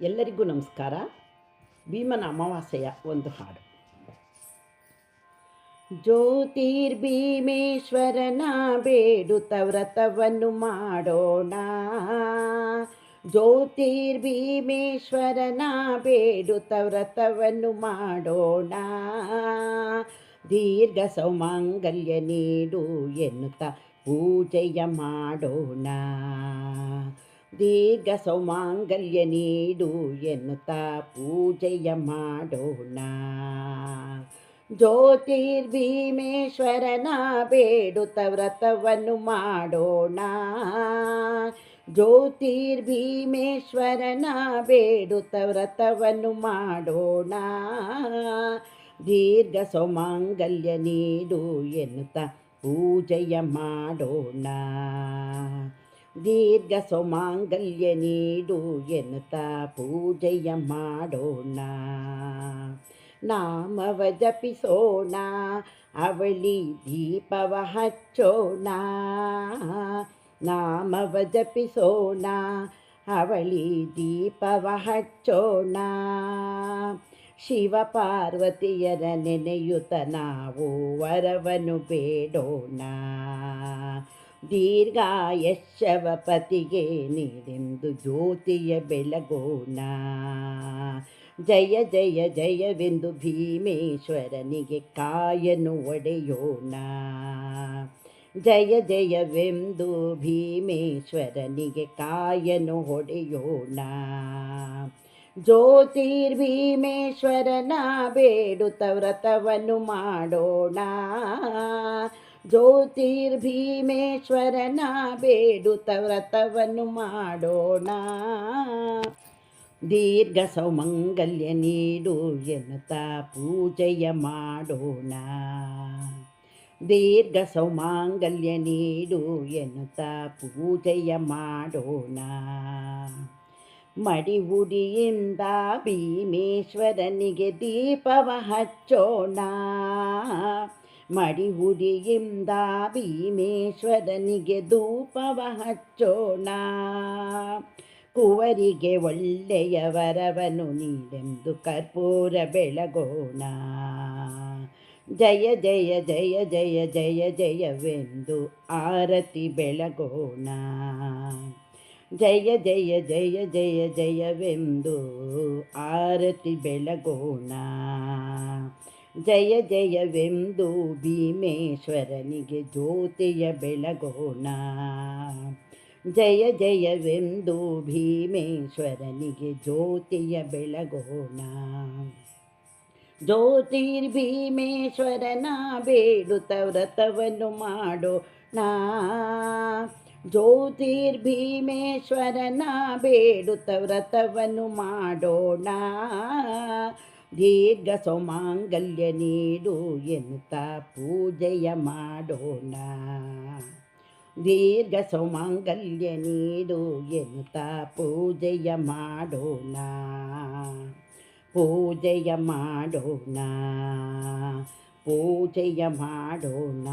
ಎಲ್ಲರಿಗೂ ನಮಸ್ಕಾರ. ಭೀಮನ ಅಮಾವಾಸ್ಯೆಯ ಒಂದು ಹಾಡು. ಜ್ಯೋತಿರ್ಭೀಮೇಶ್ವರನ ಬೇಡುತ್ತ ವ್ರತವನ್ನು ಮಾಡೋಣ. ಜ್ಯೋತಿರ್ಭೀಮೇಶ್ವರನ ಬೇಡುತ್ತ ವ್ರತವನ್ನು ಮಾಡೋಣ. ದೀರ್ಘ ಸೌಮಂಗಲ್ಯ ನೀಡು ಎನ್ನುತ್ತಾ ಪೂಜೆಯ ಮಾಡೋಣ. ದೀರ್ಘ ಸೌಮಂಗಲ್ಯ ನೀಡು ಎನ್ನುತ್ತಾ ಪೂಜೆಯ ಮಾಡೋಣ. ಜ್ಯೋತಿರ್ಭೀಮೇಶ್ವರನ ಬೇಡುತ್ತ ವ್ರತವನ್ನು ಮಾಡೋಣ. ಜ್ಯೋತಿರ್ಭೀಮೇಶ್ವರನ ಬೇಡುತ್ತ ವ್ರತವನ್ನು ಮಾಡೋಣ. ದೀರ್ಘ ಸೌಮಂಗಲ್ಯ ನೀಡು ಎನ್ನುತ್ತಾ ಪೂಜೆಯ ಮಾಡೋಣ. ದೀರ್ಘ ಸೌಮಂಗಲ್ಯ ನೀಡು ಎನ್ನುತ್ತಾ ಪೂಜೆಯ ಮಾಡೋಣ. ನಾಮವ ಜಪಿಸೋಣ, ಅವಳಿ ದೀಪವ ಹಚ್ಚೋಣ. ನಾಮವ ಜಪಿಸೋಣ, ಅವಳಿ ದೀಪವ ಹಚ್ಚೋಣ. ಶಿವ ಪಾರ್ವತಿಯರ ನೆನೆಯುತ್ತ ನಾವು ವರವನ್ನು ಬೇಡೋಣ. ದೀರ್ಘಾಯಶವ ಪತಿಗೆ ನೀಡೆಂದು ಜ್ಯೋತಿಯ ಬೆಳಗೋಣ. ಜಯ ಜಯ ಜಯವೆಂದು ಭೀಮೇಶ್ವರನಿಗೆ ಕಾಯನ್ನು ಒಡೆಯೋಣ. ಜಯ ಜಯವೆಂದು ಭೀಮೇಶ್ವರನಿಗೆ ಕಾಯನ್ನು ಹೊಡೆಯೋಣ. ಜ್ಯೋತಿರ್ಭೀಮೇಶ್ವರನ ಬೇಡುತ್ತ ವ್ರತವನ್ನು ಮಾಡೋಣ. ಜ್ಯೋತಿರ್ಭೀಮೇಶ್ವರನ ಬೇಡುತ್ತ ವ್ರತವನ್ನು ಮಾಡೋಣ. ದೀರ್ಘ ಸೌಮಂಗಲ್ಯ ನೀಡು ಎನ್ನುತ್ತಾ ಪೂಜೆಯ ಮಾಡೋಣ. ದೀರ್ಘ ಸೌಮಂಗಲ್ಯ ನೀಡು ಎನ್ನುತ್ತಾ ಪೂಜೆಯ ಮಾಡೋಣ. ಮಡಿವುಡಿಯಿಂದ ಭೀಮೇಶ್ವರನಿಗೆ ದೀಪವ ಹಚ್ಚೋಣ. ಮಡಿವುಡಿಯಿಂದ ಭೀಮೇಶ್ವರನಿಗೆ ಧೂಪವ ಹಚ್ಚೋಣ. ಕುವರಿಗೆ ಒಳ್ಳೆಯ ವರವನ್ನು ನೀಡೆಂದು ಕರ್ಪೂರ ಬೆಳಗೋಣ. ಜಯ ಜಯ ಜಯ ಜಯ ಜಯ ಜಯವೆಂದು ಆರತಿ ಬೆಳಗೋಣ. ಜಯ ಜಯ ಜಯ ಜಯ ಜಯವೆಂದು ಆರತಿ ಬೆಳಗೋಣ. ಜಯ ಜಯವೆಂದು ಭೀಮೇಶ್ವರನಿಗೆ ಜ್ಯೋತಿಯ ಬೆಳಗೋಣ. ಜಯ ಜಯವೆಂದು ಭೀಮೇಶ್ವರನಿಗೆ ಜ್ಯೋತಿಯ ಬೆಳಗೋಣ. ಜ್ಯೋತಿರ್ಭೀಮೇಶ್ವರನ ಬೇಡುತ್ತ ವ್ರತವನ್ನು ಮಾಡೋಣ. ಜ್ಯೋತಿರ್ಭೀಮೇಶ್ವರನ ಬೇಡುತ್ತ ವ್ರತವನ್ನು ಮಾಡೋಣ. ದೀರ್ಘ ಸೌಮಂಗಲ್ಯ ನೀಡು ಎನ್ನುತ್ತಾ ಪೂಜೆಯ ಮಾಡೋಣ. ದೀರ್ಘ ಸೌಮಂಗಲ್ಯ ನೀಡು ಎನ್ನುತ್ತಾ ಪೂಜೆಯ ಮಾಡೋಣ. ಪೂಜೆಯ ಮಾಡೋಣ. ಪೂಜೆಯ ಮಾಡೋಣ.